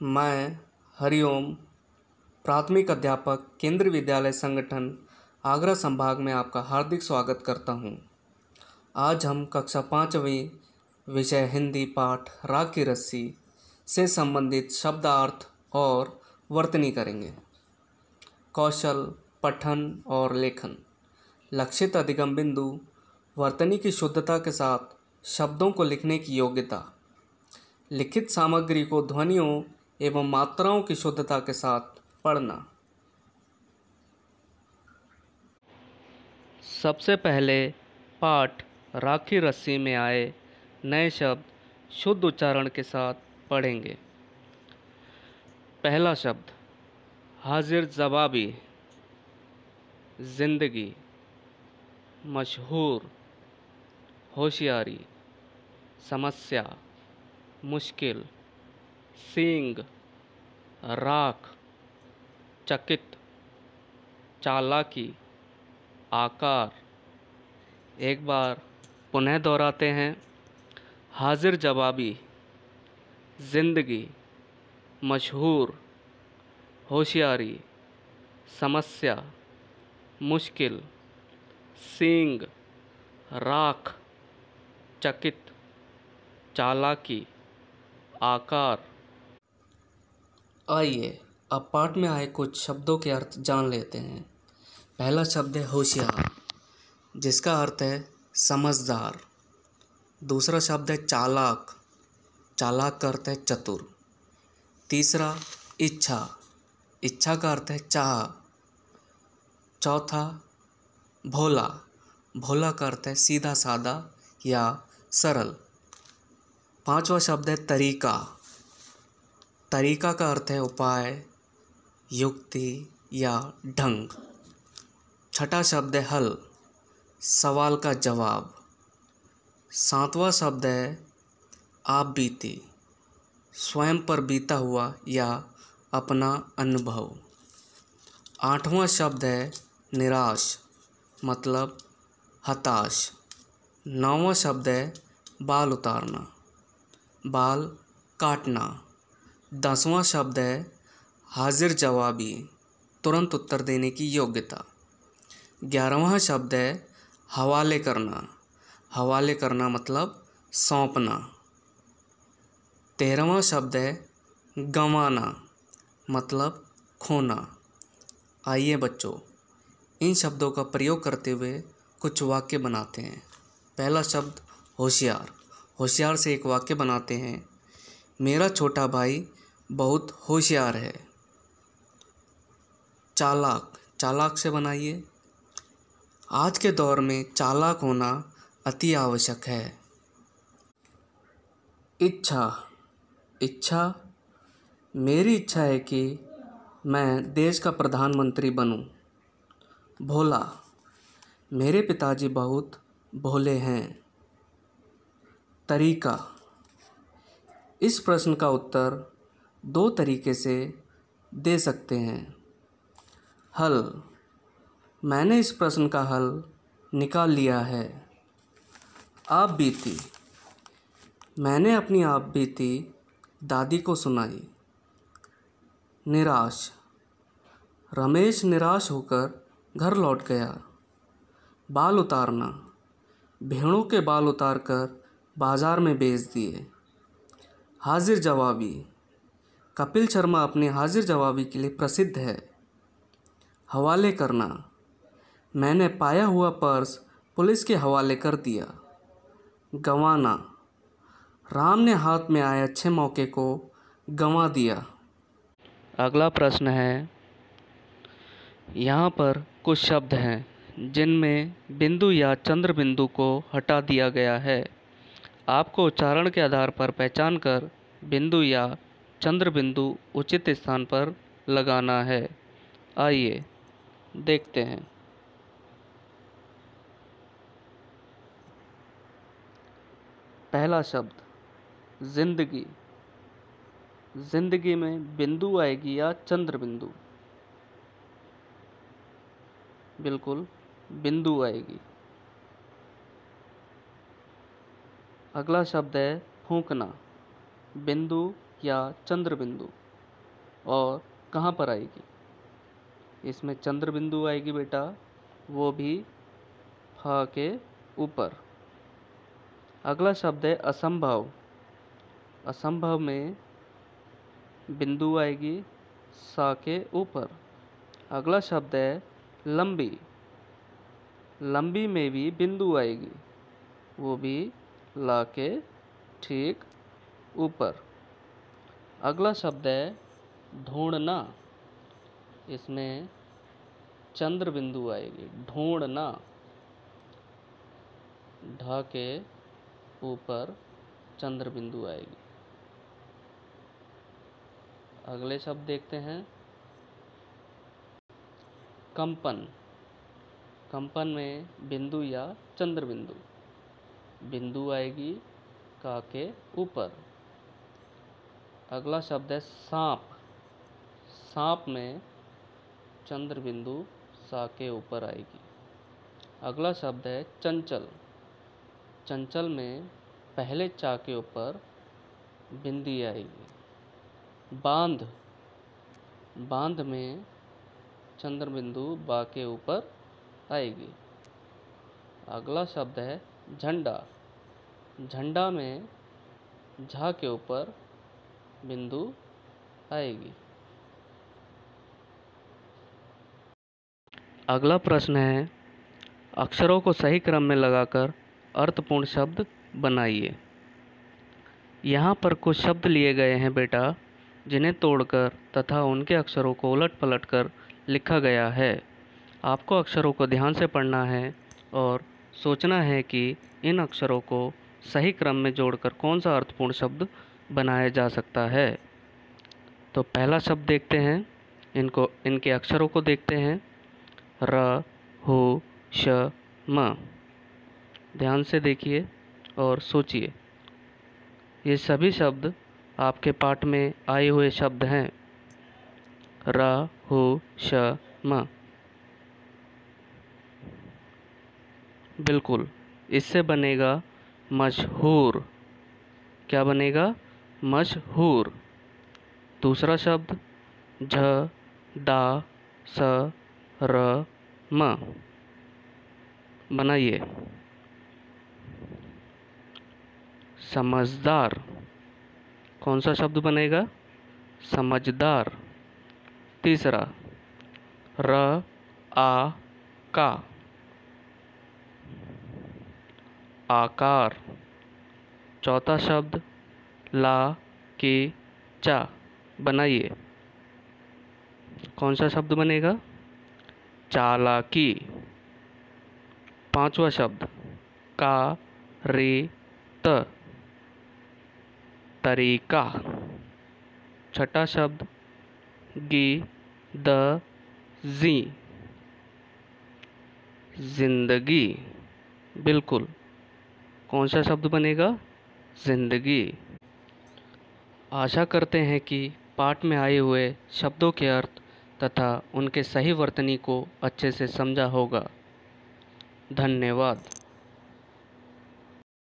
मैं हरिओम प्राथमिक अध्यापक केंद्रीय विद्यालय संगठन आगरा संभाग में आपका हार्दिक स्वागत करता हूं। आज हम कक्षा 5वीं विषय हिंदी पाठ राग की रस्सी से संबंधित शब्दार्थ और वर्तनी करेंगे। कौशल पठन और लेखन। लक्षित अधिगम बिंदु वर्तनी की शुद्धता के साथ शब्दों को लिखने की योग्यता। लिखित सामग्री को ध्वनियों एवं मात्राओं की शुद्धता के साथ पढ़ना। सबसे पहले पाठ राग की रस्सी में आए नए शब्द शुद्ध उच्चारण के साथ पढ़ेंगे। पहला शब्द हाजिर जवाबी, जिंदगी, मशहूर, होशियारी, समस्या, मुश्किल, सींग, राख, चकित, चालाकी, आकार। एक बार पुनः दोहराते हैं। हाजिर जवाबी, जिंदगी, मशहूर, होशियारी, समस्या, मुश्किल, सींग, राख, चकित, चालाकी, आकार। आइए अब पाठ में आए कुछ शब्दों के अर्थ जान लेते हैं। पहला शब्द है होशियार, जिसका अर्थ है समझदार। दूसरा शब्द है चालाक, चालाक का अर्थ है चतुर। तीसरा इच्छा, इच्छा का अर्थ है चाह। चौथा भोला, भोला का अर्थ है सीधा साधा या सरल। पांचवा शब्द है तरीका, तरीका का अर्थ है उपाय, युक्ति या ढंग। छठा शब्द है हल, सवाल का जवाब। सातवां शब्द है आप बीती, स्वयं पर बीता हुआ या अपना अनुभव। आठवां शब्द है निराश, मतलब हताश। नौवां शब्द है बाल उतारना, बाल काटना। 10वां शब्द है हाजिर जवाबी, तुरंत उत्तर देने की योग्यता। 11वां शब्द है हवाले करना, हवाले करना मतलब सौंपना। 13वां शब्द है गंवाना, मतलब खोना। आइए बच्चों, इन शब्दों का प्रयोग करते हुए कुछ वाक्य बनाते हैं। पहला शब्द होशियार, होशियार से एक वाक्य बनाते हैं। मेरा छोटा भाई बहुत होशियार है। चालाक, चालाक से बनाइए। आज के दौर में चालाक होना अति आवश्यक है। इच्छा, इच्छा, मेरी इच्छा है कि मैं देश का प्रधानमंत्री बनूं। भोला, मेरे पिताजी बहुत भोले हैं। तरीका, इस प्रश्न का उत्तर दो तरीके से दे सकते हैं। हल, मैंने इस प्रश्न का हल निकाल लिया है। आप बीती, मैंने अपनी आप बीती दादी को सुनाई। निराश, रमेश निराश होकर घर लौट गया। बाल उतारना, भेड़ों के बाल उतारकर बाजार में बेच दिए। हाजिर जवाबी, कपिल शर्मा अपने हाजिर जवाबी के लिए प्रसिद्ध है। हवाले करना, मैंने पाया हुआ पर्स पुलिस के हवाले कर दिया। गंवाना, राम ने हाथ में आए अच्छे मौके को गंवा दिया। अगला प्रश्न है, यहाँ पर कुछ शब्द हैं जिनमें बिंदु या चंद्र बिंदु को हटा दिया गया है। आपको उच्चारण के आधार पर पहचान कर बिंदु या चंद्र बिंदु उचित स्थान पर लगाना है। आइए देखते हैं। पहला शब्द जिंदगी, जिंदगी में बिंदु आएगी या चंद्र बिंदु? बिल्कुल बिंदु आएगी। अगला शब्द है फूंकना, बिंदु या चंद्र बिंदु? और कहाँ पर आएगी? इसमें चंद्र बिंदु आएगी बेटा, वो भी फ के ऊपर। अगला शब्द है असंभव। असंभव में बिंदु आएगी सा के ऊपर। अगला शब्द है लंबी। लंबी में भी बिंदु आएगी, वो भी ला के ठीक ऊपर। अगला शब्द है ढूंढना। इसमें चंद्र बिंदु आएगी, ढूंढना, ढ के ऊपर चंद्र बिंदु आएगी। अगले शब्द देखते हैं कंपन। कंपन में बिंदु या चंद्र बिंदु, बिंदु आएगी का के ऊपर। अगला शब्द है सांप। सांप में चंद्र बिंदु सा के ऊपर आएगी। अगला शब्द है चंचल। चंचल में पहले चा के ऊपर बिंदी आएगी। बांध। बांध में चंद्र बिंदु बा के ऊपर आएगी। अगला शब्द है झंडा। झंडा में झा के ऊपर बिंदु आएगी। अगला प्रश्न है अक्षरों को सही क्रम में लगाकर अर्थपूर्ण शब्द बनाइए। यहाँ पर कुछ शब्द लिए गए हैं बेटा, जिन्हें तोड़कर तथा उनके अक्षरों को उलट पलट कर लिखा गया है। आपको अक्षरों को ध्यान से पढ़ना है और सोचना है कि इन अक्षरों को सही क्रम में जोड़कर कौन सा अर्थपूर्ण शब्द बनाया जा सकता है। तो पहला शब्द देखते हैं, इनके अक्षरों को देखते हैं। र, हु, श, म। ध्यान से देखिए और सोचिए। ये सभी शब्द आपके पाठ में आए हुए शब्द हैं। र, हु, श, म। बिल्कुल, इससे बनेगा मशहूर। क्या बनेगा? मशहूर। दूसरा शब्द झ, डा, स, र, म। बनाइए। समझदार। कौन सा शब्द बनेगा? समझदार। तीसरा र, आ, का, आकार। चौथा शब्द ला, की, चा। बनाइए। कौन सा शब्द बनेगा? चालाकी। पांचवा शब्द का, रे, त, तरीका। छठा शब्द गी, द, जी, जिंदगी। बिल्कुल, कौन सा शब्द बनेगा? जिंदगी। आशा करते हैं कि पाठ में आए हुए शब्दों के अर्थ तथा उनके सही वर्तनी को अच्छे से समझा होगा। धन्यवाद।